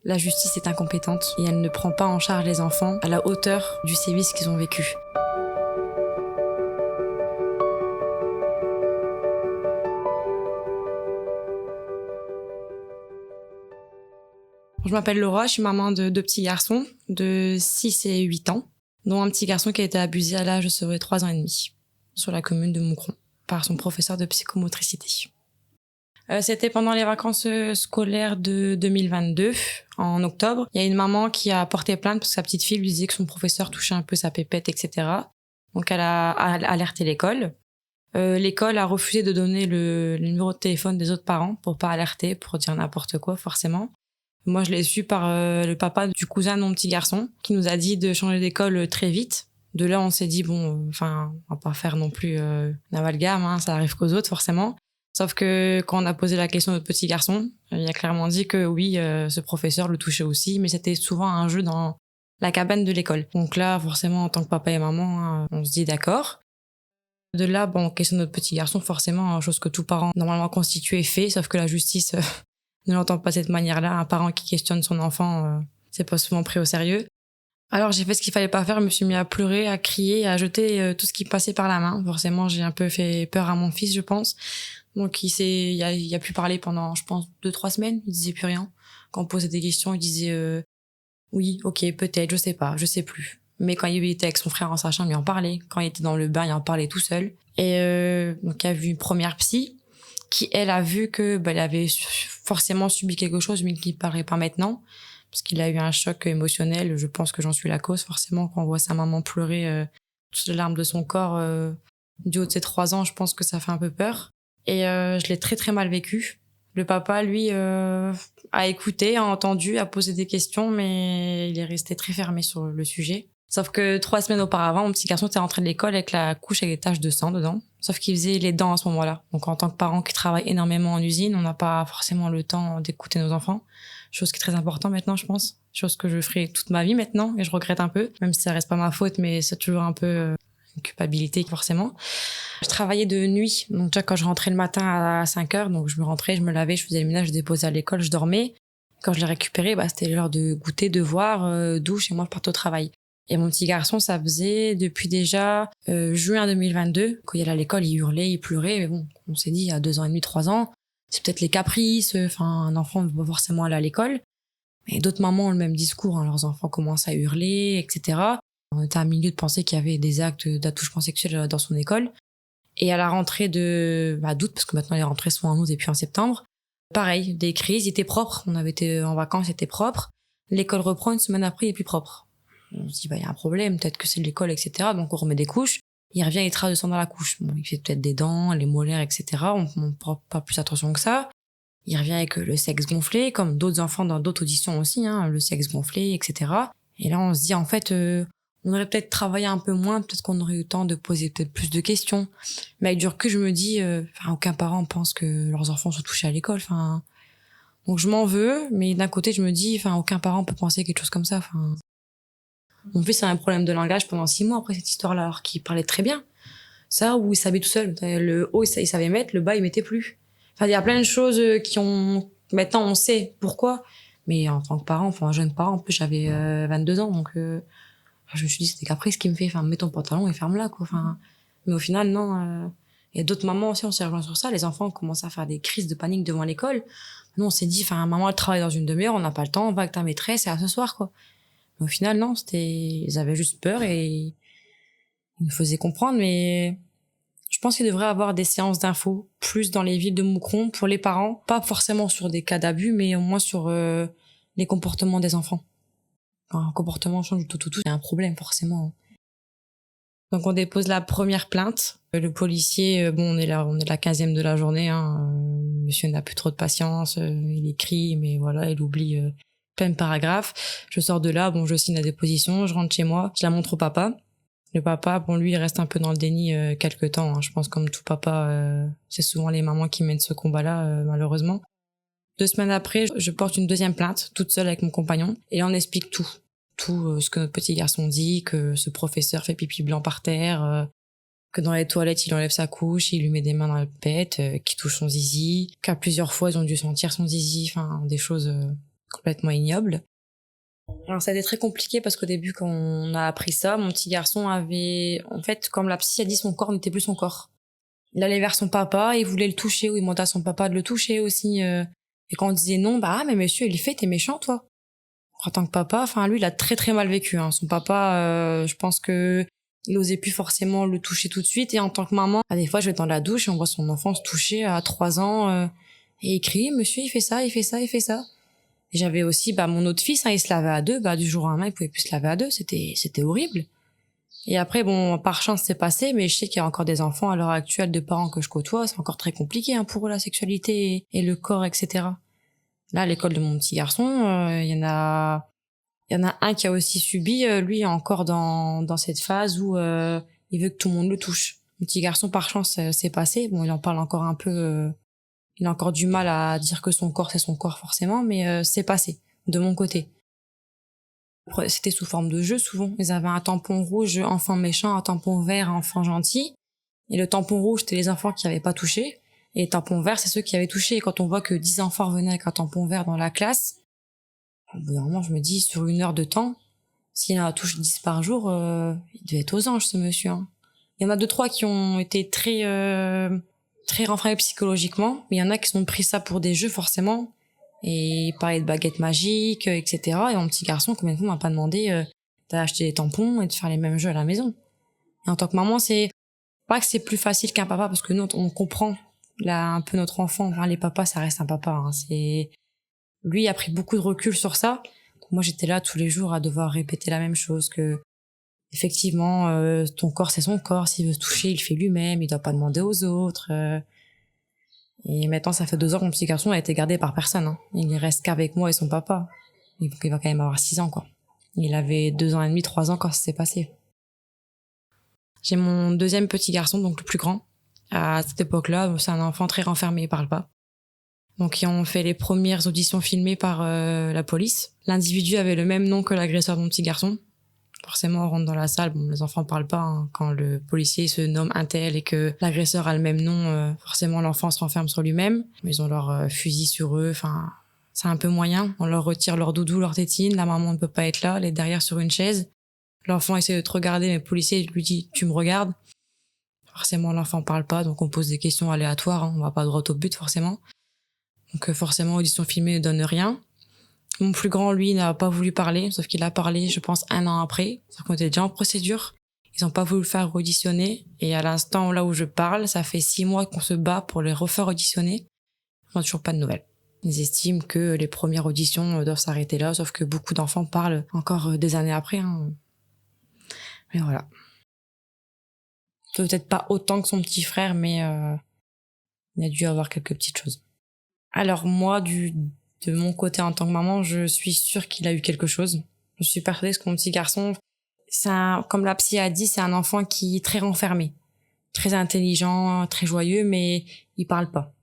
La justice est incompétente et elle ne prend pas en charge les enfants à la hauteur du sévice qu'ils ont vécu. Je m'appelle Laura, je suis maman de deux petits garçons de 6 et 8 ans, dont un petit garçon qui a été abusé à l'âge de 3 ans et demi, sur la commune de Moucron, par son professeur de psychomotricité. C'était pendant les vacances scolaires de 2022, en octobre. Il y a une maman qui a porté plainte parce que sa petite fille lui disait que son professeur touchait un peu sa pépette, etc. Donc elle a alerté l'école. L'école a refusé de donner le numéro de téléphone des autres parents pour pas alerter, pour dire n'importe quoi forcément. Moi, je l'ai su par le papa du cousin de mon petit garçon, qui nous a dit de changer d'école très vite. De là, on s'est dit, on va pas faire non plus un amalgame, hein, ça arrive qu'aux autres, forcément. Sauf que quand on a posé la question à notre petit garçon, il a clairement dit que oui, ce professeur le touchait aussi, mais c'était souvent un jeu dans la cabane de l'école. Donc là, forcément, en tant que papa et maman, hein, on se dit d'accord. De là, on questionne notre petit garçon, forcément, chose que tout parent normalement constitué fait, sauf que la justice ne l'entend pas de cette manière-là. Un parent qui questionne son enfant, c'est pas souvent pris au sérieux. Alors j'ai fait ce qu'il fallait pas faire, je me suis mis à pleurer, à crier, à jeter tout ce qui passait par la main. Forcément, j'ai un peu fait peur à mon fils, je pense. Donc il a pu parler pendant, je pense, 2-3 semaines, il disait plus rien. Quand on posait des questions, il disait oui, ok, peut-être, je sais pas, je sais plus. Mais quand il était avec son frère en sa chambre, il en parlait. Quand il était dans le bain, il en parlait tout seul. Et donc il a vu une première psy qui, elle, a vu que elle avait forcément subi quelque chose, mais qui ne parlait pas maintenant, parce qu'il a eu un choc émotionnel. Je pense que j'en suis la cause, forcément, quand on voit sa maman pleurer toutes les larmes de son corps du haut de ses 3 ans, je pense que ça fait un peu peur. Et je l'ai très très mal vécu. Le papa, lui, a écouté, a entendu, a posé des questions, mais il est resté très fermé sur le sujet. Sauf que 3 semaines auparavant, mon petit garçon était rentré de l'école avec la couche avec des taches de sang dedans. Sauf qu'il faisait les dents à ce moment-là. Donc en tant que parent qui travaille énormément en usine, on n'a pas forcément le temps d'écouter nos enfants. Chose qui est très importante maintenant, je pense. Chose que je ferai toute ma vie maintenant, et je regrette un peu. Même si ça reste pas ma faute, mais c'est toujours un peu une culpabilité, forcément. Je travaillais de nuit. Donc déjà, quand je rentrais le matin à 5 heures, donc je me rentrais, je me lavais, je faisais le ménage, je déposais à l'école, je dormais. Quand je l'ai récupéré, c'était l'heure de goûter, devoir, douche, et moi je partais au travail. Et mon petit garçon, ça faisait depuis déjà juin 2022. Quand il allait à l'école, il hurlait, il pleurait. Mais bon, on s'est dit, à 2 ans et demi, 3 ans, c'est peut-être les caprices. Un enfant ne veut pas forcément aller à l'école. Mais d'autres mamans ont le même discours. Hein, leurs enfants commencent à hurler, etc. On était à milieu de penser qu'il y avait des actes d'attouchement sexuel dans son école. Et à la rentrée d'août, parce que maintenant les rentrées sont en août et puis en septembre, pareil, des crises, il était propre. On avait été en vacances, il était propre. L'école reprend, une semaine après, il est plus propre. On se dit, il y a un problème, peut-être que c'est de l'école, etc. Donc on remet des couches. Il revient, il trace de sang dans la couche. Bon, il fait peut-être des dents, les molaires, etc. On prend pas plus attention que ça. Il revient avec le sexe gonflé, comme d'autres enfants dans d'autres auditions aussi, hein, le sexe gonflé, etc. Et là, on se dit, en fait, on aurait peut-être travaillé un peu moins, peut-être qu'on aurait eu le temps de poser peut-être plus de questions. Mais avec du recul, je me dis, aucun parent pense que leurs enfants sont touchés à l'école. Donc je m'en veux, mais d'un côté, je me dis, aucun parent peut penser quelque chose comme ça. Mon fils a un problème de langage pendant 6 mois après cette histoire-là, alors qu'il parlait très bien. Ça, où il savait tout seul. Le haut, il savait mettre, le bas, il mettait plus. Il y a plein de choses qui ont... Maintenant, on sait pourquoi. Mais en tant que parent, un jeune parent, en plus, j'avais 22 ans, donc je me suis dit, c'est des caprices qui me fait. Mets ton pantalon et ferme-la, quoi. Mais au final, non. Il y a d'autres mamans aussi, on s'est rejoint sur ça. Les enfants ont commencé à faire des crises de panique devant l'école. Nous, on s'est dit, maman, elle travaille dans une demi-heure, on n'a pas le temps, on va avec ta maîtresse et à ce soir, quoi. Mais au final, non, ils avaient juste peur et ils nous faisaient comprendre, mais je pense qu'il devrait y avoir des séances d'infos, plus dans les villes de Moucron, pour les parents, pas forcément sur des cas d'abus, mais au moins sur les comportements des enfants. Quand un comportement change du tout, il y a un problème, forcément. Donc on dépose la première plainte. Le policier, on est la 15e de la journée, hein. Monsieur n'a plus trop de patience, il écrit, mais voilà, il oublie plein de paragraphes. Je sors de là, je signe la déposition, je rentre chez moi, je la montre au papa. Le papa, lui, il reste un peu dans le déni quelque temps. Hein. Je pense comme tout papa, c'est souvent les mamans qui mènent ce combat-là, malheureusement. 2 semaines après, je porte une deuxième plainte, toute seule avec mon compagnon, et là, on explique tout. Tout ce que notre petit garçon dit, que ce professeur fait pipi blanc par terre, que dans les toilettes, il enlève sa couche, il lui met des mains dans la pète, qu'il touche son zizi, qu'à plusieurs fois, ils ont dû sentir son zizi, des choses complètement ignoble. Alors ça a été très compliqué parce qu'au début, quand on a appris ça, mon petit garçon avait, en fait, comme la psy a dit, son corps n'était plus son corps. Il allait vers son papa, il voulait le toucher, ou il demandait à son papa de le toucher aussi. Et quand on disait non, bah ah, mais monsieur, il est fait, t'es méchant toi. En tant que papa, enfin lui, il a très très mal vécu. Hein. Son papa, je pense que il osait plus forcément le toucher tout de suite. Et en tant que maman, des fois, je vais dans la douche et on voit son enfant se toucher à 3 ans et il crie, monsieur, il fait ça, il fait ça, il fait ça. Et j'avais aussi mon autre fils, hein, il se lavait à deux. Du jour au lendemain, il pouvait plus se laver à deux. C'était horrible. Et après, bon, par chance, c'est passé, mais je sais qu'il y a encore des enfants à l'heure actuelle de parents que je côtoie. C'est encore très compliqué hein, pour eux, la sexualité et le corps, etc. Là, à l'école de mon petit garçon, il y en a un qui a aussi subi, lui, encore dans cette phase où il veut que tout le monde le touche. Mon petit garçon, par chance, c'est passé. Bon, il en parle encore un peu. Il a encore du mal à dire que son corps, c'est son corps forcément, mais c'est passé, de mon côté. C'était sous forme de jeu, souvent. Ils avaient un tampon rouge, enfant méchant, un tampon vert, enfant gentil. Et le tampon rouge, c'était les enfants qui n'avaient pas touché. Et le tampon vert, c'est ceux qui avaient touché. Et quand on voit que 10 enfants revenaient avec un tampon vert dans la classe, au bout d'un moment, je me dis, sur 1 heure de temps, s'il en a touché 10 par jour, il devait être aux anges, ce monsieur. Hein. Il y en a 2-3 qui ont été très renfrogné psychologiquement, mais il y en a qui sont pris ça pour des jeux forcément, et il parlait de baguettes magiques, etc. Et mon petit garçon, combien de fois m'a pas demandé d'acheter des tampons et de faire les mêmes jeux à la maison. Et en tant que maman, c'est pas que c'est plus facile qu'un papa, parce que nous, on comprend là un peu notre enfant. Enfin, les papas, ça reste un papa. Hein. C'est lui il a pris beaucoup de recul sur ça. Donc moi, j'étais là tous les jours à devoir répéter la même chose que effectivement, ton corps, c'est son corps. S'il veut se toucher, il le fait lui-même. Il doit pas demander aux autres. Et maintenant, ça fait 2 ans que mon petit garçon a été gardé par personne. Hein. Il reste qu'avec moi et son papa. Il va quand même avoir 6 ans, quoi. Il avait 2 ans et demi, 3 ans quand ça s'est passé. J'ai mon deuxième petit garçon, donc le plus grand. À cette époque-là, c'est un enfant très renfermé, il parle pas. Donc, ils ont fait les premières auditions filmées par la police. L'individu avait le même nom que l'agresseur de mon petit garçon. Forcément, on rentre dans la salle, bon, les enfants parlent pas. Hein. Quand le policier se nomme un tel et que l'agresseur a le même nom, forcément, l'enfant se renferme sur lui-même. Ils ont leur fusil sur eux, enfin, c'est un peu moyen. On leur retire leur doudou, leur tétine, la maman ne peut pas être là, elle est derrière sur une chaise. L'enfant essaie de te regarder, mais le policier lui dit « tu me regardes ». Forcément, l'enfant parle pas, donc on pose des questions aléatoires, hein. On va pas droit au but, forcément. Donc forcément, audition filmée ne donne rien. Mon plus grand, lui, n'a pas voulu parler, sauf qu'il a parlé, je pense, 1 an après. Sauf qu'on était déjà en procédure. Ils ont pas voulu le faire auditionner. Et à l'instant là où je parle, ça fait 6 mois qu'on se bat pour les refaire auditionner. On n'a toujours pas de nouvelles. Ils estiment que les premières auditions doivent s'arrêter là, sauf que beaucoup d'enfants parlent encore des années après. Hein. Mais voilà. Peut-être pas autant que son petit frère, mais il a dû avoir quelques petites choses. Alors moi, de mon côté en tant que maman, je suis sûre qu'il a eu quelque chose. Je suis persuadée que mon petit garçon, comme la psy a dit, c'est un enfant qui est très renfermé, très intelligent, très joyeux, mais il parle pas.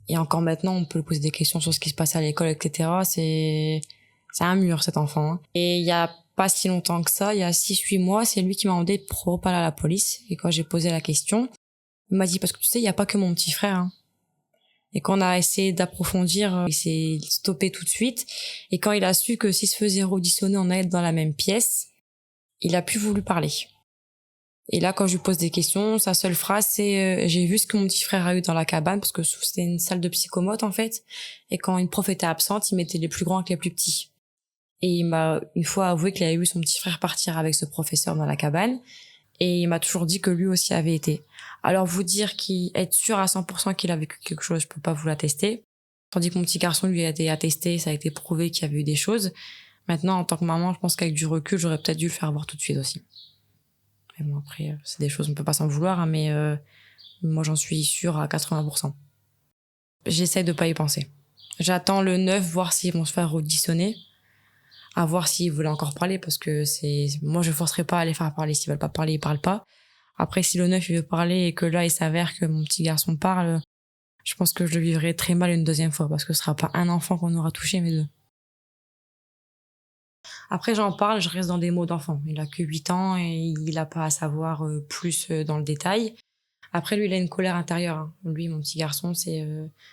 Et encore maintenant, on peut lui poser des questions sur ce qui se passe à l'école, etc. C'est un mur, cet enfant. Hein. Et il y a pas si longtemps que ça, il y a 6-8 mois, c'est lui qui m'a demandé de parler à la police. Et quand j'ai posé la question, il m'a dit, parce que tu sais, il y a pas que mon petit frère, hein. Et quand on a essayé d'approfondir, il s'est stoppé tout de suite. Et quand il a su que s'il se faisait auditionner, on allait être dans la même pièce, il a plus voulu parler. Et là, quand je lui pose des questions, sa seule phrase, c'est j'ai vu ce que mon petit frère a eu dans la cabane, parce que c'était une salle de psychomote, en fait. Et quand une prof était absente, il mettait les plus grands avec les plus petits. Et il m'a une fois avoué qu'il avait vu son petit frère partir avec ce professeur dans la cabane. Et il m'a toujours dit que lui aussi avait été. Alors vous dire être sûr à 100% qu'il a vécu quelque chose, je peux pas vous l'attester. Tandis que mon petit garçon, lui, a été attesté, ça a été prouvé qu'il y avait eu des choses. Maintenant, en tant que maman, je pense qu'avec du recul, j'aurais peut-être dû le faire voir tout de suite aussi. Mais bon, après, c'est des choses, on peut pas s'en vouloir, hein, mais moi, j'en suis sûre à 80%. J'essaie de pas y penser. J'attends le 9, voir s'ils vont se faire auditionner, à voir s'ils veulent encore parler, parce que moi, je forcerai pas à les faire parler. S'ils veulent pas parler, ils parlent pas. Après, si le 9, il veut parler et que là, il s'avère que mon petit garçon parle, je pense que je le vivrai très mal une deuxième fois, parce que ce sera pas un enfant qu'on aura touché, mais 2. Après, j'en parle, je reste dans des mots d'enfant. Il a que 8 ans et il a pas à savoir plus dans le détail. Après, lui, il a une colère intérieure. Hein. Lui, mon petit garçon, c'est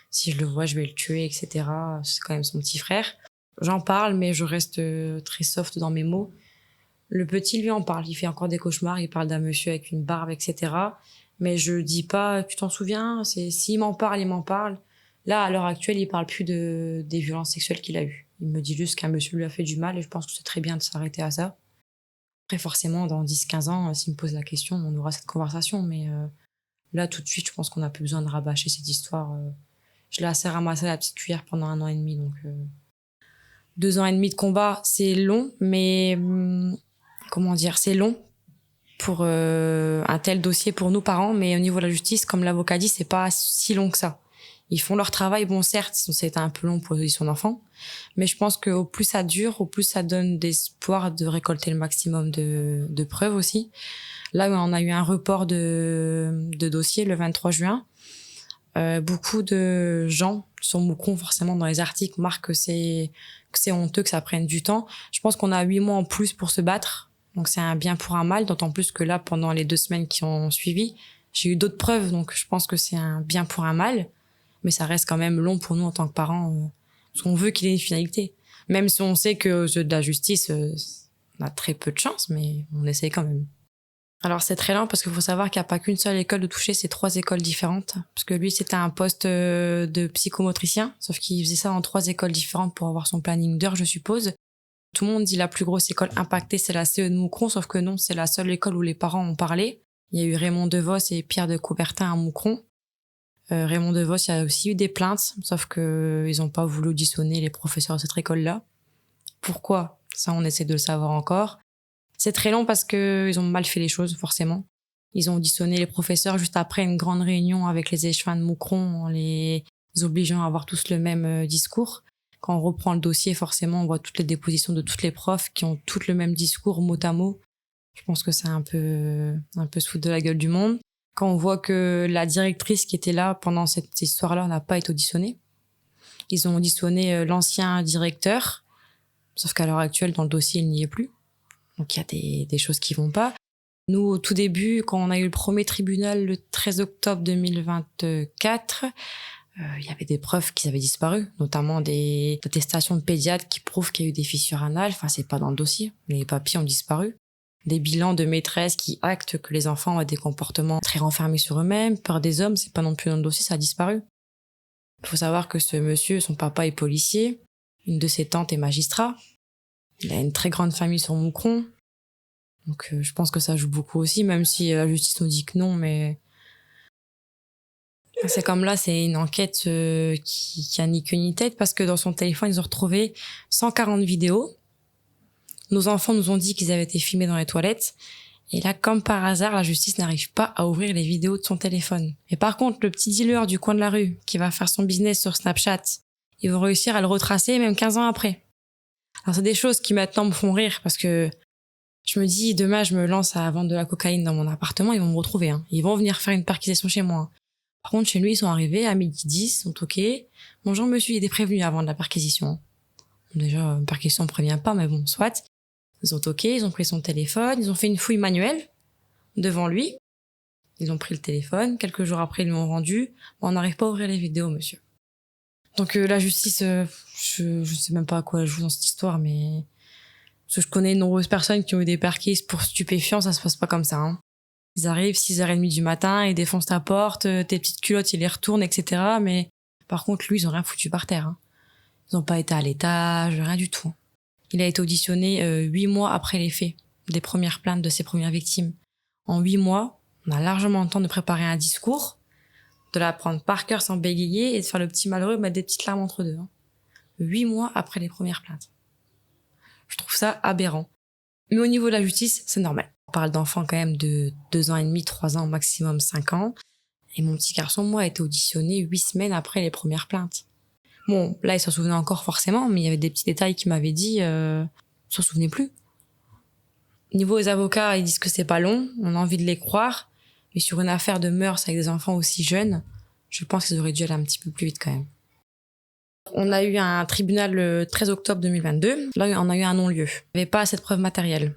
si je le vois, je vais le tuer, etc. C'est quand même son petit frère. J'en parle, mais je reste très soft dans mes mots. Le petit, lui, en parle. Il fait encore des cauchemars. Il parle d'un monsieur avec une barbe, etc. Mais je dis pas, tu t'en souviens? S'il m'en parle, il m'en parle. Là, à l'heure actuelle, il parle plus des violences sexuelles qu'il a eues. Il me dit juste qu'un monsieur lui a fait du mal et je pense que c'est très bien de s'arrêter à ça. Après, forcément, dans 10-15 ans, s'il me pose la question, on aura cette conversation. Mais là, tout de suite, je pense qu'on n'a plus besoin de rabâcher cette histoire. Je l'ai assez ramassé à la petite cuillère pendant 1 an et demi. Donc, 2 ans et demi de combat, c'est long, mais comment dire, c'est long pour un tel dossier pour nous parents, mais au niveau de la justice, comme l'avocat dit, c'est pas si long que ça. Ils font leur travail, bon certes, c'était un peu long pour son enfant, mais je pense qu'au plus ça dure, au plus ça donne d'espoir de récolter le maximum de preuves aussi. Là, on a eu un report de dossier le 23 juin. Beaucoup de gens sur Moucron, forcément, dans les articles, marquent que c'est honteux, que ça prenne du temps. Je pense qu'on a 8 mois en plus pour se battre. Donc, c'est un bien pour un mal, d'autant plus que là, pendant les 2 semaines qui ont suivi, j'ai eu d'autres preuves. Donc, je pense que c'est un bien pour un mal. Mais ça reste quand même long pour nous en tant que parents. Parce qu'on veut qu'il ait une finalité. Même si on sait que de la justice, on a très peu de chance, mais on essaye quand même. Alors c'est très lent parce qu'il faut savoir qu'il n'y a pas qu'une seule école de toucher, c'est 3 écoles différentes. Parce que lui, c'était un poste de psychomotricien, sauf qu'il faisait ça en 3 écoles différentes pour avoir son planning d'heures, je suppose. Tout le monde dit la plus grosse école impactée, c'est la CE de Moucron, sauf que non, c'est la seule école où les parents ont parlé. Il y a eu Raymond Devos et Pierre de Coubertin à Moucron. Raymond Devos, il y a aussi eu des plaintes, sauf que ils n'ont pas voulu auditionner les professeurs de cette école-là. Pourquoi? Ça, on essaie de le savoir encore. C'est très long parce que ils ont mal fait les choses, forcément. Ils ont auditionné les professeurs juste après une grande réunion avec les échevins de Moucron en les obligeant à avoir tous le même discours. Quand on reprend le dossier, forcément, on voit toutes les dépositions de toutes les profs qui ont toutes le même discours, mot à mot. Je pense que c'est un peu se foutre de la gueule du monde. Quand on voit que la directrice qui était là pendant cette histoire-là n'a pas été auditionnée. Ils ont auditionné l'ancien directeur, sauf qu'à l'heure actuelle, dans le dossier, il n'y est plus. Donc il y a des choses qui vont pas. Nous, au tout début, quand on a eu le premier tribunal le 13 octobre 2024, il y avait des preuves qui avaient disparu, notamment des attestations de pédiatres qui prouvent qu'il y a eu des fissures anales. Enfin, c'est pas dans le dossier. Les papiers ont disparu. Des bilans de maîtresses qui actent que les enfants ont des comportements très renfermés sur eux-mêmes. Par des hommes, c'est pas non plus dans le dossier, ça a disparu. Il faut savoir que ce monsieur, son papa est policier. Une de ses tantes est magistrat. Il a une très grande famille sur Moucron. Donc je pense que ça joue beaucoup aussi, même si la justice nous dit que non, mais c'est comme là, c'est une enquête qui a ni queue ni tête, parce que dans son téléphone, ils ont retrouvé 140 vidéos. Nos enfants nous ont dit qu'ils avaient été filmés dans les toilettes. Et là, comme par hasard, la justice n'arrive pas à ouvrir les vidéos de son téléphone. Et par contre, le petit dealer du coin de la rue, qui va faire son business sur Snapchat, ils vont réussir à le retracer même 15 ans après. Alors c'est des choses qui maintenant me font rire, parce que je me dis, demain, je me lance à vendre de la cocaïne dans mon appartement, ils vont me retrouver. Hein. Ils vont venir faire une perquisition chez moi. Par contre, chez lui, ils sont arrivés à 12h10, ils sont toqués. Bonjour monsieur, il était prévenu avant de la perquisition. Déjà, une perquisition ne prévient pas, mais bon, soit. Ils ont toqué, ils ont pris son téléphone, ils ont fait une fouille manuelle devant lui. Ils ont pris le téléphone, quelques jours après, ils lui ont rendu. Bon, on n'arrive pas à ouvrir les vidéos, monsieur. Donc la justice, je sais même pas à quoi elle joue dans cette histoire, mais... Parce que je connais de nombreuses personnes qui ont eu des perquises pour stupéfiants, ça se passe pas comme ça. Hein. Ils arrivent 6h30 du matin, ils défoncent ta porte, tes petites culottes, ils les retournent, etc. Mais par contre, lui, ils ont rien foutu par terre. Hein. Ils ont pas été à l'étage, rien du tout. Il a été auditionné 8 mois après les faits des premières plaintes de ses premières victimes. En 8 mois, on a largement le temps de préparer un discours, de l'apprendre par cœur sans bégayer et de faire le petit malheureux mettre des petites larmes entre deux. Hein. 8 mois après les premières plaintes. Je trouve ça aberrant. Mais au niveau de la justice, c'est normal. On parle d'enfants quand même de 2 ans et demi, 3 ans, maximum 5 ans. Et mon petit garçon, moi, a été auditionné 8 semaines après les premières plaintes. Bon, là, il s'en souvenait encore forcément, mais il y avait des petits détails qui m'avaient dit, il s'en souvenait plus. Niveau des avocats, ils disent que c'est pas long, on a envie de les croire. Mais sur une affaire de mœurs avec des enfants aussi jeunes, je pense qu'ils auraient dû aller un petit peu plus vite quand même. On a eu un tribunal le 13 octobre 2022. Là, on a eu un non-lieu. Il n'y avait pas assez de preuves matérielles.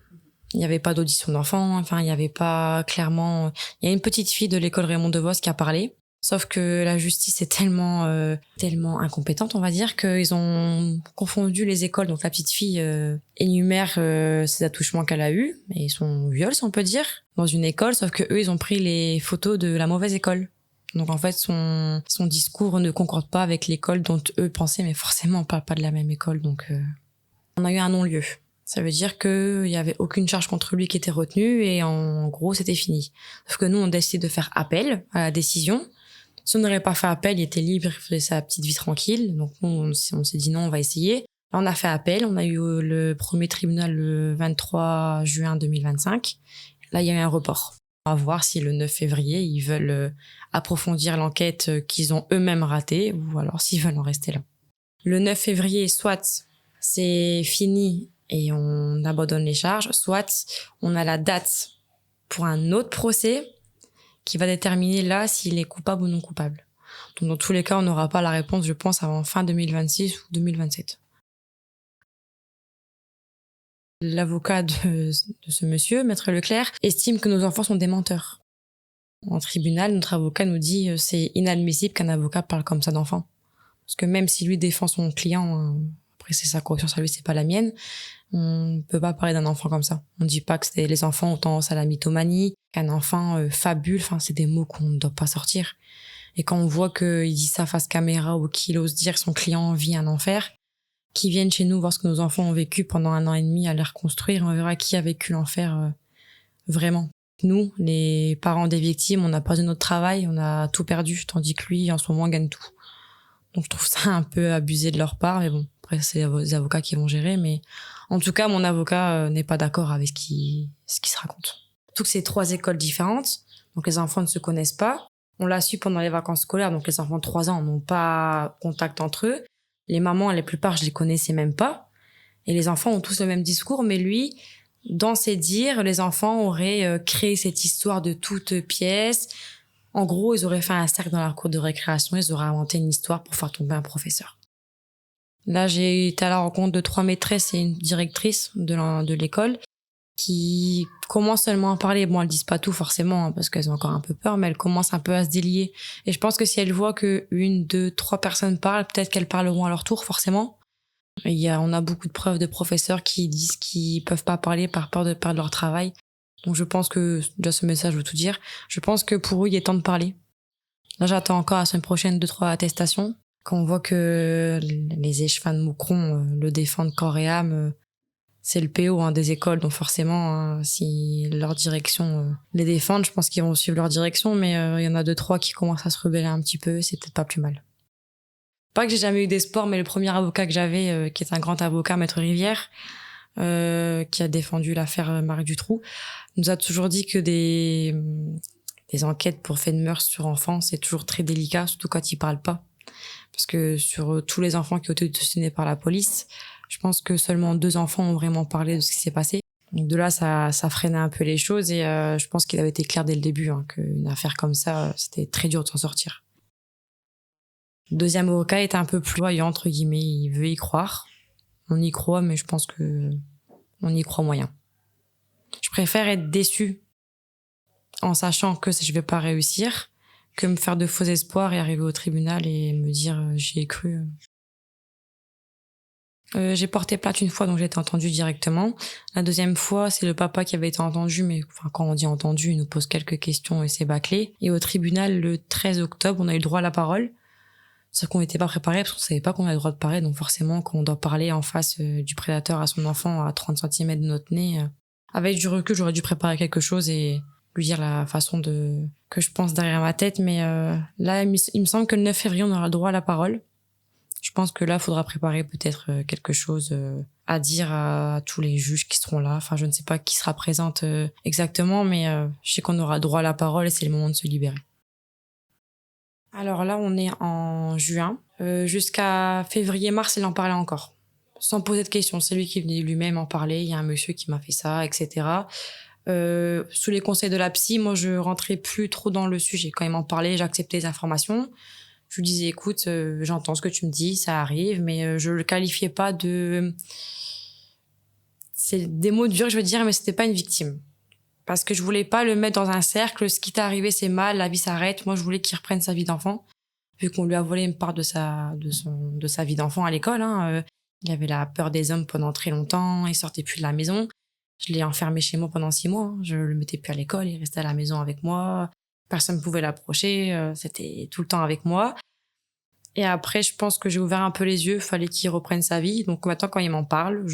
Il n'y avait pas d'audition d'enfants. Enfin, il n'y avait pas clairement... Il y a une petite fille de l'école Raymond Devos qui a parlé. Sauf que la justice est tellement incompétente, on va dire, qu'ils ont confondu les écoles. Donc la petite fille énumère ses attouchements qu'elle a eus, et son viol, si on peut dire, dans une école. Sauf que eux, ils ont pris les photos de la mauvaise école. Donc en fait, son discours ne concorde pas avec l'école dont eux pensaient, mais forcément, on parle pas de la même école. Donc on a eu un non-lieu. Ça veut dire qu'il y avait aucune charge contre lui qui était retenue, et en gros, c'était fini. Sauf que nous, on décide de faire appel à la décision. Si on n'aurait pas fait appel, il était libre, il faisait sa petite vie tranquille. Donc nous, on s'est dit non, on va essayer. Là, on a fait appel. On a eu le premier tribunal le 23 juin 2025. Là, il y a eu un report. On va voir si le 9 février, ils veulent approfondir l'enquête qu'ils ont eux-mêmes ratée, ou alors s'ils veulent en rester là. Le 9 février, soit c'est fini et on abandonne les charges, soit on a la date pour un autre procès qui va déterminer là s'il est coupable ou non coupable. Donc dans tous les cas, on n'aura pas la réponse, je pense, avant fin 2026 ou 2027. L'avocat de ce monsieur, Maître Leclerc, estime que nos enfants sont des menteurs. En tribunal, notre avocat nous dit c'est inadmissible qu'un avocat parle comme ça d'enfants. Parce que même si lui défend son client, après c'est sa conscience à lui, c'est pas la mienne, on peut pas parler d'un enfant comme ça. On dit pas que les enfants ont tendance à la mythomanie, qu'un enfant fabule, enfin c'est des mots qu'on ne doit pas sortir. Et quand on voit qu'il dit ça face caméra ou qu'il ose dire que son client vit un enfer, qu'ils viennent chez nous voir ce que nos enfants ont vécu pendant 1 an et demi à les reconstruire, on verra qui a vécu l'enfer vraiment. Nous, les parents des victimes, on n'a pas de notre travail, on a tout perdu, tandis que lui, en ce moment, gagne tout. Donc je trouve ça un peu abusé de leur part, mais bon, après c'est les avocats qui vont gérer, mais en tout cas mon avocat n'est pas d'accord avec ce qui se raconte. Surtout que c'est 3 écoles différentes, donc les enfants ne se connaissent pas. On l'a su pendant les vacances scolaires, donc les enfants de 3 ans n'ont pas contact entre eux. Les mamans, la plupart, je les connaissais même pas. Et les enfants ont tous le même discours, mais lui, dans ses dires, les enfants auraient créé cette histoire de toutes pièces. En gros, ils auraient fait un cercle dans la cour de récréation, ils auraient inventé une histoire pour faire tomber un professeur. Là, j'ai été à la rencontre de 3 maîtresses et une directrice de l'école qui commencent seulement à parler. Bon, elles disent pas tout forcément, parce qu'elles ont encore un peu peur, mais elles commencent un peu à se délier. Et je pense que si elles voient que 1, 2, 3 personnes parlent, peut-être qu'elles parleront à leur tour, forcément. Et on a beaucoup de preuves de professeurs qui disent qu'ils peuvent pas parler par peur de perdre leur travail. Donc je pense que, déjà ce message veut tout dire, je pense que pour eux, il est temps de parler. Là, j'attends encore la semaine prochaine 2-3 attestations. Quand on voit que les échevins de Moucron le défendent corps et âme, c'est le PO des écoles, donc forcément, si leur direction les défend, je pense qu'ils vont suivre leur direction, mais il y en a 2-3 qui commencent à se rebeller un petit peu, c'est peut-être pas plus mal. Pas que j'ai jamais eu d'espoir, mais le premier avocat que j'avais, qui est un grand avocat, Maître Rivière, qui a défendu l'affaire Marie Dutroux, nous a toujours dit que des enquêtes pour faits de meurtre sur enfants, c'est toujours très délicat, surtout quand ils parlent pas. Parce que sur tous les enfants qui ont été auditionnés par la police, je pense que seulement 2 enfants ont vraiment parlé de ce qui s'est passé. Donc de là, ça freinait un peu les choses, et je pense qu'il avait été clair dès le début qu'une affaire comme ça, c'était très dur de s'en sortir. Le deuxième avocat est un peu plus voyant, entre guillemets, il veut y croire. On y croit, mais je pense que on y croit moyen. Je préfère être déçue en sachant que je vais pas réussir, que me faire de faux espoirs et arriver au tribunal et me dire j'y ai cru. J'ai porté plainte 1 fois, donc j'ai été entendue directement. La 2e fois, c'est le papa qui avait été entendu, mais quand on dit entendu, il nous pose quelques questions et c'est bâclé. Et au tribunal, le 13 octobre, on a eu le droit à la parole. Sauf qu'on n'était pas préparé parce qu'on savait pas qu'on avait le droit de parler, donc forcément, quand on doit parler en face du prédateur à son enfant à 30 cm de notre nez, avec du recul, j'aurais dû préparer quelque chose et lui dire la façon que je pense derrière ma tête, mais là, il me semble que le 9 février, on aura le droit à la parole. Je pense que là, il faudra préparer peut-être quelque chose à dire à tous les juges qui seront là. Enfin, je ne sais pas qui sera présente exactement, mais je sais qu'on aura droit à la parole et c'est le moment de se libérer. Alors là, on est en juin. Jusqu'à février-mars, il en parlait encore. Sans poser de questions. C'est lui qui venait lui-même en parler. Il y a un monsieur qui m'a fait ça, etc. Sous les conseils de la psy, moi, je rentrais plus trop dans le sujet. Quand il m'en parlait, j'acceptais les informations. Je lui disais, écoute, j'entends ce que tu me dis, ça arrive, mais je le qualifiais pas de... C'est des mots durs, je veux dire, mais c'était pas une victime. Parce que je voulais pas le mettre dans un cercle. Ce qui t'est arrivé, c'est mal, la vie s'arrête. Moi, je voulais qu'il reprenne sa vie d'enfant. Vu qu'on lui a volé une part de sa vie d'enfant à l'école, hein. Il avait la peur des hommes pendant très longtemps. Il sortait plus de la maison. Je l'ai enfermé chez moi pendant 6 mois, hein. Je le mettais plus à l'école. Il restait à la maison avec moi. Personne ne pouvait l'approcher. C'était tout le temps avec moi. Et après, je pense que j'ai ouvert un peu les yeux. Fallait qu'il reprenne sa vie. Donc maintenant, quand il m'en parle,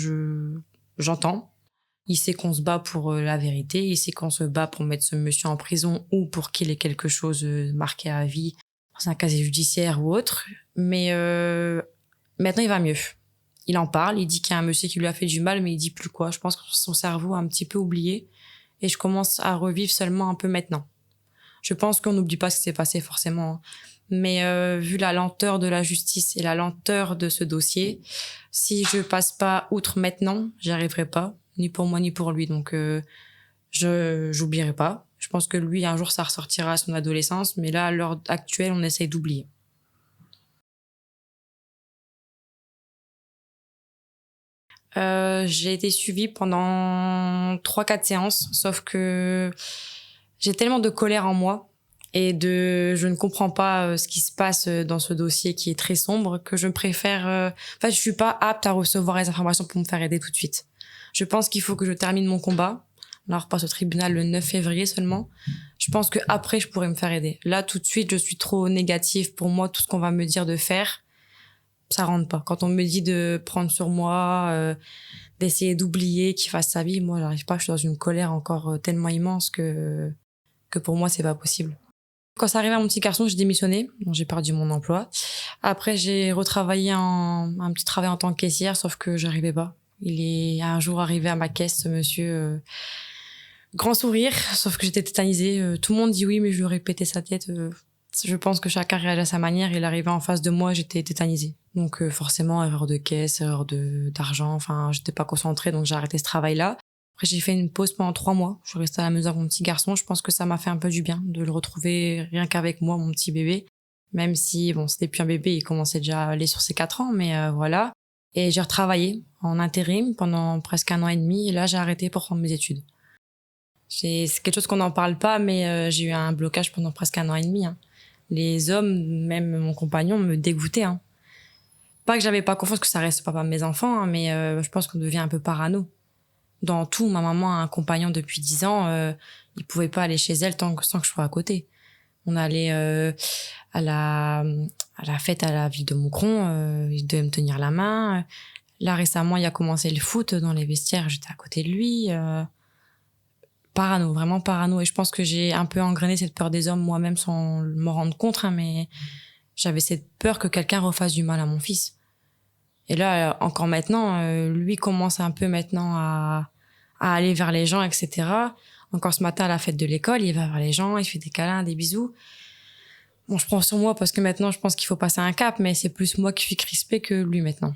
j'entends. Il sait qu'on se bat pour la vérité. Il sait qu'on se bat pour mettre ce monsieur en prison ou pour qu'il ait quelque chose marqué à vie dans un casier judiciaire ou autre. Mais maintenant, il va mieux. Il en parle. Il dit qu'il y a un monsieur qui lui a fait du mal, mais il dit plus quoi. Je pense que son cerveau a un petit peu oublié. Et je commence à revivre seulement un peu maintenant. Je pense qu'on n'oublie pas ce qui s'est passé forcément, hein. Mais vu la lenteur de la justice et la lenteur de ce dossier, si je passe pas outre maintenant, j'y arriverai pas, ni pour moi ni pour lui. Donc j'oublierai pas. Je pense que lui, un jour, ça ressortira à son adolescence, mais là, à l'heure actuelle, on essaye d'oublier. J'ai été suivie pendant 3-4 séances, sauf que j'ai tellement de colère en moi et je ne comprends pas ce qui se passe dans ce dossier qui est très sombre, que je préfère, en fait, je suis pas apte à recevoir les informations pour me faire aider tout de suite. Je pense qu'il faut que je termine mon combat. Là, on repasse au tribunal le 9 février seulement. Je pense que après, je pourrais me faire aider. Là, tout de suite, je suis trop négative. Pour moi, tout ce qu'on va me dire de faire, ça rentre pas. Quand on me dit de prendre sur moi, d'essayer d'oublier qu'il fasse sa vie, moi, j'arrive pas. Je suis dans une colère encore tellement immense que pour moi, c'est pas possible. Quand ça arrivait à mon petit garçon, j'ai démissionné. Donc, j'ai perdu mon emploi. Après, j'ai retravaillé un petit travail en tant que caissière, sauf que j'arrivais pas. Il est un jour arrivé à ma caisse, ce monsieur, grand sourire, sauf que j'étais tétanisée. Tout le monde dit oui, mais je lui répétais sa tête. Je pense que chacun réagit à sa manière. Il arrivait en face de moi, j'étais tétanisée. Donc forcément, erreur de caisse, erreur d'argent. Enfin, j'étais pas concentrée, donc j'ai arrêté ce travail-là. Après, j'ai fait une pause pendant 3 mois. Je suis restée à la maison avec mon petit garçon. Je pense que ça m'a fait un peu du bien de le retrouver rien qu'avec moi, mon petit bébé. Même si, bon, c'était plus un bébé, il commençait déjà à aller sur ses 4 ans, mais voilà. Et j'ai retravaillé en intérim pendant presque 1 an et demi. Et là, j'ai arrêté pour prendre mes études. C'est quelque chose qu'on n'en parle pas, mais j'ai eu un blocage pendant presque 1 an et demi, hein. Les hommes, même mon compagnon, me dégoûtaient, hein. Pas que j'avais pas confiance que ça reste pas mes enfants, hein, mais je pense qu'on devient un peu parano. Dans tout, ma maman a un compagnon depuis 10 ans, il pouvait pas aller chez elle sans que je sois à côté. On allait à la fête à la ville de Moucron, il devait me tenir la main. Là récemment, il a commencé le foot dans les vestiaires, j'étais à côté de lui. Parano, vraiment parano. Et je pense que j'ai un peu engrainé cette peur des hommes moi-même sans m'en rendre compte, hein, mais j'avais cette peur que quelqu'un refasse du mal à mon fils. Et là, encore maintenant, lui commence un peu maintenant à aller vers les gens, etc. Encore ce matin à la fête de l'école, il va vers les gens, il fait des câlins, des bisous. Bon, je prends sur moi parce que maintenant, je pense qu'il faut passer un cap, mais c'est plus moi qui suis crispée que lui maintenant.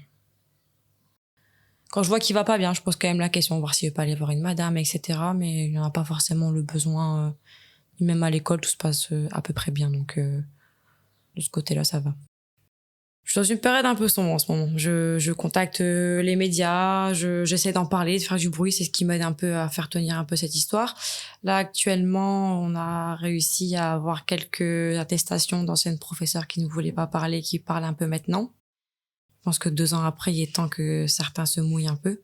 Quand je vois qu'il va pas bien, je pose quand même la question, voir s'il veut pas aller voir une madame, etc. Mais il n'y en a pas forcément le besoin. Même à l'école, tout se passe à peu près bien. Donc, de ce côté-là, ça va. Je suis dans une période un peu sombre en ce moment. Je contacte les médias, j'essaie d'en parler, de faire du bruit. C'est ce qui m'aide un peu à faire tenir un peu cette histoire. Là, actuellement, on a réussi à avoir quelques attestations d'anciennes professeurs qui ne voulaient pas parler, qui parlent un peu maintenant. Je pense que 2 ans après, il est temps que certains se mouillent un peu.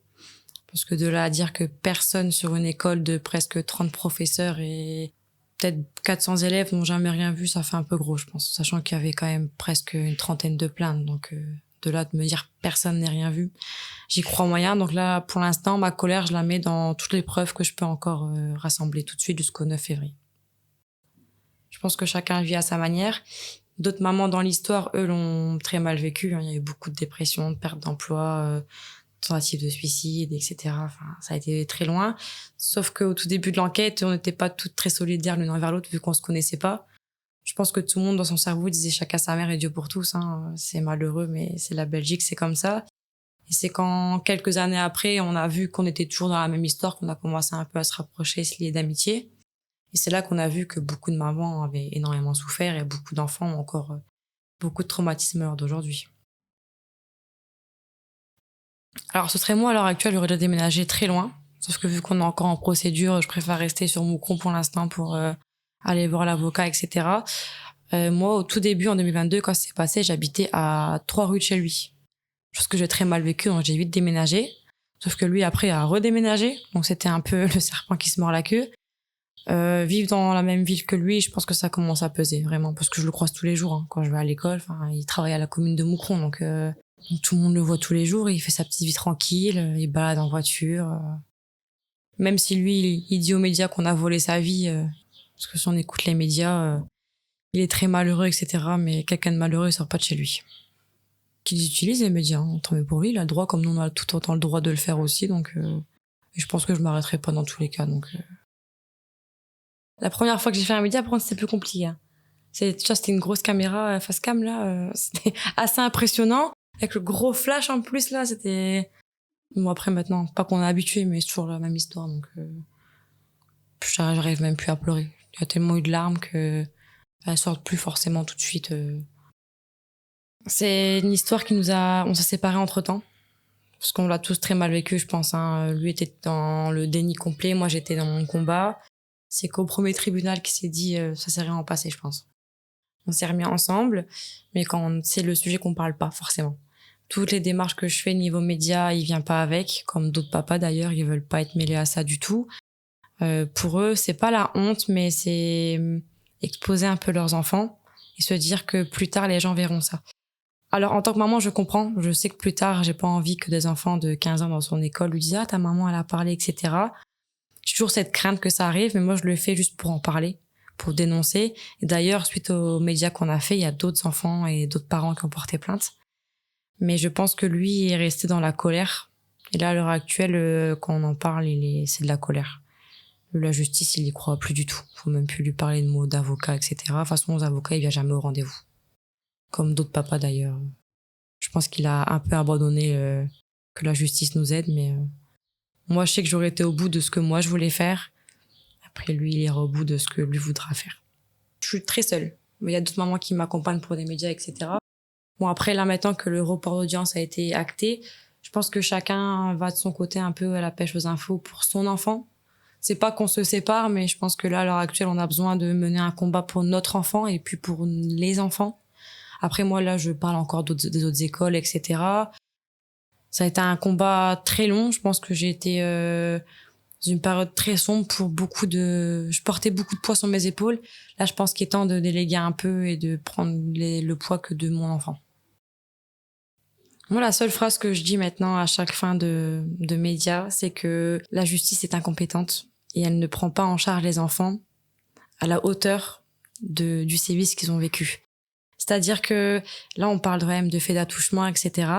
Parce que de là à dire que personne sur une école de presque 30 professeurs et peut-être 400 élèves n'ont jamais rien vu, ça fait un peu gros, je pense. Sachant qu'il y avait quand même presque une trentaine de plaintes. Donc de là de me dire personne n'a rien vu, j'y crois moyen. Donc là, pour l'instant, ma colère, je la mets dans toutes les preuves que je peux encore rassembler tout de suite jusqu'au 9 février. Je pense que chacun vit à sa manière. D'autres mamans dans l'histoire, eux, l'ont très mal vécu, hein. Il y a eu beaucoup de dépression, de perte d'emploi, tentative de suicide, etc. Enfin, ça a été très loin. Sauf qu'au tout début de l'enquête, on n'était pas toutes très solidaires l'une envers l'autre vu qu'on se connaissait pas. Je pense que tout le monde dans son cerveau disait chacun sa mère et Dieu pour tous, hein. C'est malheureux, mais c'est la Belgique, c'est comme ça. Et c'est quand, quelques années après, on a vu qu'on était toujours dans la même histoire, qu'on a commencé un peu à se rapprocher, se lier d'amitié. Et c'est là qu'on a vu que beaucoup de mamans avaient énormément souffert et beaucoup d'enfants ont encore beaucoup de traumatismes à l'heure d'aujourd'hui. Alors, ce serait moi, à l'heure actuelle, j'aurais déjà déménagé très loin, Sauf que vu qu'on est encore en procédure, je préfère rester sur Moucron pour l'instant pour aller voir l'avocat, etc. Moi, au tout début, en 2022, quand ça s'est passé, j'habitais à 3 rues de chez lui. Chose que j'ai très mal vécu, donc j'ai vite déménagé. Sauf que lui, après, a redéménagé. Donc c'était un peu le serpent qui se mord la queue. Vivre dans la même ville que lui, je pense que ça commence à peser, vraiment. Parce que je le croise tous les jours, hein, quand je vais à l'école. Enfin, il travaille à la commune de Moucron, donc tout le monde le voit tous les jours. Il fait sa petite vie tranquille, il balade en voiture. Même si lui, il dit aux médias qu'on a volé sa vie, parce que si on écoute les médias, il est très malheureux, etc. Mais quelqu'un de malheureux, il sort pas de chez lui. Qu'il utilise les médias, hein, tant mieux pour lui, il a le droit, comme nous on a tout autant le droit de le faire aussi, donc je pense que je m'arrêterai pas dans tous les cas. Donc la première fois que j'ai fait un média, par contre, c'était plus compliqué. Hein. C'était une grosse caméra face cam là, c'était assez impressionnant, avec le gros flash en plus là, c'était. Bon après maintenant, pas qu'on est habitué, mais c'est toujours la même histoire, donc j'arrive même plus à pleurer. Il y a tellement eu de larmes que elles sortent plus forcément tout de suite. C'est une histoire on s'est séparés entre-temps. Parce qu'on l'a tous très mal vécu, je pense. Hein. Lui était dans le déni complet, moi j'étais dans mon combat. C'est qu'au premier tribunal qui s'est dit ça s'est rien passé, je pense. On s'est remis ensemble, mais c'est le sujet qu'on parle pas forcément. Toutes les démarches que je fais niveau média, il vient pas avec, comme d'autres papas d'ailleurs, ils veulent pas être mêlés à ça du tout. Pour eux, c'est pas la honte, mais c'est exposer un peu leurs enfants et se dire que plus tard les gens verront ça. Alors, en tant que maman, je comprends. Je sais que plus tard, j'ai pas envie que des enfants de 15 ans dans son école lui disent « Ah, ta maman, elle a parlé, etc. » J'ai toujours cette crainte que ça arrive, mais moi, je le fais juste pour en parler, pour dénoncer. Et d'ailleurs, suite aux médias qu'on a fait, il y a d'autres enfants et d'autres parents qui ont porté plainte. Mais je pense que lui est resté dans la colère. Et là, à l'heure actuelle, quand on en parle, c'est de la colère. La justice, il y croit plus du tout. Faut même plus lui parler de mots d'avocat, etc. De toute façon, aux avocats, il vient jamais au rendez-vous. Comme d'autres papas, d'ailleurs. Je pense qu'il a un peu abandonné que la justice nous aide, mais moi, je sais que j'aurais été au bout de ce que moi, je voulais faire. Après, lui, il ira au bout de ce que lui voudra faire. Je suis très seule. Mais il y a d'autres mamans qui m'accompagnent pour des médias, etc. Bon, après, là, maintenant que le report d'audience a été acté, je pense que chacun va de son côté un peu à la pêche aux infos pour son enfant. C'est pas qu'on se sépare, mais je pense que là, à l'heure actuelle, on a besoin de mener un combat pour notre enfant et puis pour les enfants. Après, moi, là, je parle encore des autres écoles, etc. Ça a été un combat très long. Je pense que j'ai été dans une période très sombre pour je portais beaucoup de poids sur mes épaules. Là, je pense qu'il est temps de déléguer un peu et de prendre le poids que de mon enfant. Moi, la seule phrase que je dis maintenant à chaque fin de média, c'est que la justice est incompétente et elle ne prend pas en charge les enfants à la hauteur du sévice qu'ils ont vécu. C'est-à-dire que là, on parle même de faits d'attouchement, etc.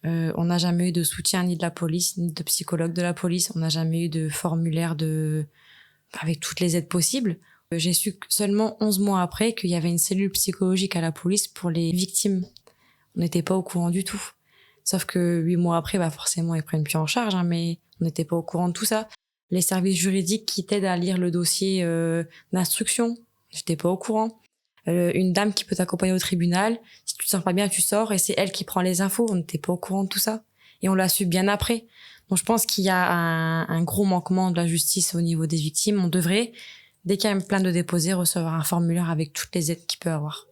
On n'a jamais eu de soutien ni de la police, ni de psychologue de la police. On n'a jamais eu de formulaire avec toutes les aides possibles. J'ai su seulement 11 mois après qu'il y avait une cellule psychologique à la police pour les victimes. On n'était pas au courant du tout. Sauf que 8 mois après, forcément, ils prennent plus en charge, hein, mais on n'était pas au courant de tout ça. Les services juridiques qui t'aident à lire le dossier d'instruction, j'étais pas au courant. Une dame qui peut t'accompagner au tribunal, si tu te sens pas bien, tu sors et c'est elle qui prend les infos. On n'était pas au courant de tout ça. Et on l'a su bien après. Donc je pense qu'il y a un gros manquement de la justice au niveau des victimes. On devrait, dès qu'il y a une plainte de déposer, recevoir un formulaire avec toutes les aides qu'il peut avoir.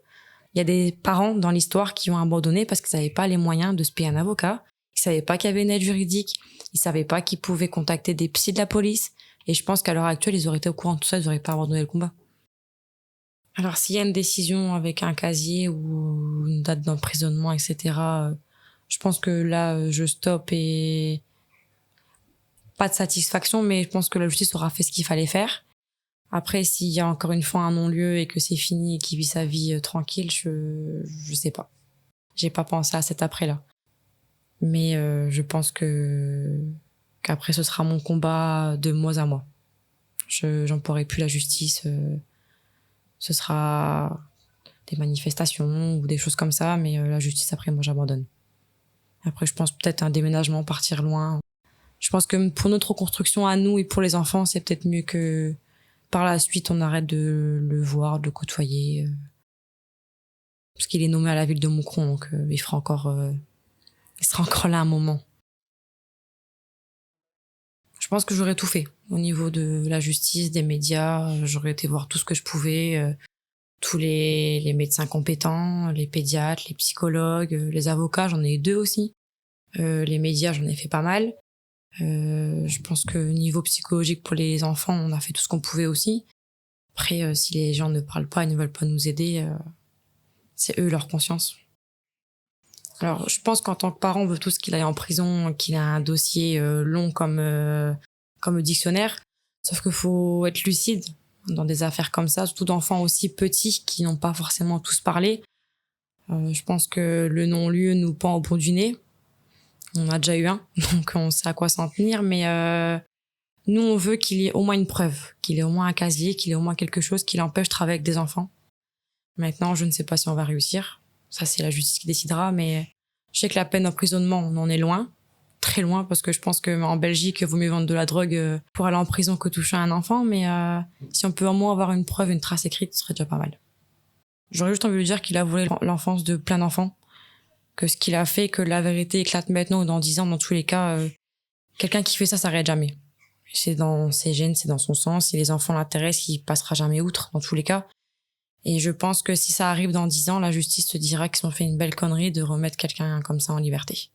Il y a des parents dans l'histoire qui ont abandonné parce qu'ils n'avaient pas les moyens de se payer un avocat. Ils savaient pas qu'il y avait une aide juridique. Ils savaient pas qu'ils pouvaient contacter des psys de la police. Et je pense qu'à l'heure actuelle, ils auraient été au courant de tout ça, ils n'auraient pas abandonné le combat. Alors, s'il y a une décision avec un casier ou une date d'emprisonnement, etc., je pense que là, je stoppe et pas de satisfaction, mais je pense que la justice aura fait ce qu'il fallait faire. Après, s'il y a encore une fois un non-lieu et que c'est fini et qu'il vit sa vie tranquille, je sais pas. J'ai pas pensé à cet après-là. Mais je pense qu'après, ce sera mon combat de mois à mois. J'en pourrai plus la justice. Ce sera des manifestations ou des choses comme ça, mais la justice, après, moi, j'abandonne. Après, je pense peut-être un déménagement, partir loin. Je pense que pour notre reconstruction à nous et pour les enfants, c'est peut-être mieux que par la suite, on arrête de le voir, de le côtoyer. Parce qu'il est nommé à la ville de Moucron, donc il sera encore là un moment. pense que j'aurais tout fait au niveau de la justice, des médias. J'aurais été voir tout ce que je pouvais, tous les médecins compétents, les pédiatres, les psychologues, les avocats, j'en ai eu 2 aussi. Les médias, j'en ai fait pas mal. Je pense que niveau psychologique pour les enfants, on a fait tout ce qu'on pouvait aussi. Après, si les gens ne parlent pas et ne veulent pas nous aider, c'est eux leur conscience. Alors, je pense qu'en tant que parent, on veut tous qu'il aille en prison, qu'il ait un dossier long comme le dictionnaire. Sauf qu'il faut être lucide dans des affaires comme ça, surtout d'enfants aussi petits qui n'ont pas forcément tous parlé. Je pense que le non-lieu nous pend au bout du nez. On a déjà eu un, donc on sait à quoi s'en tenir. Mais nous, on veut qu'il y ait au moins une preuve, qu'il ait au moins un casier, qu'il ait au moins quelque chose qui l'empêche de travailler avec des enfants. Maintenant, je ne sais pas si on va réussir. Ça, c'est la justice qui décidera, mais je sais que la peine d'emprisonnement, on en est loin, très loin, parce que je pense qu'en Belgique, il vaut mieux vendre de la drogue pour aller en prison que toucher un enfant, mais si on peut au moins avoir une preuve, une trace écrite, ce serait déjà pas mal. J'aurais juste envie de lui dire qu'il a volé l'enfance de plein d'enfants, que ce qu'il a fait, que la vérité éclate maintenant ou dans 10 ans, dans tous les cas, quelqu'un qui fait ça s'arrête jamais. C'est dans ses gènes, c'est dans son sang, si les enfants l'intéressent, il passera jamais outre, dans tous les cas. Et je pense que si ça arrive dans 10 ans, la justice te dira qu'ils ont fait une belle connerie de remettre quelqu'un comme ça en liberté.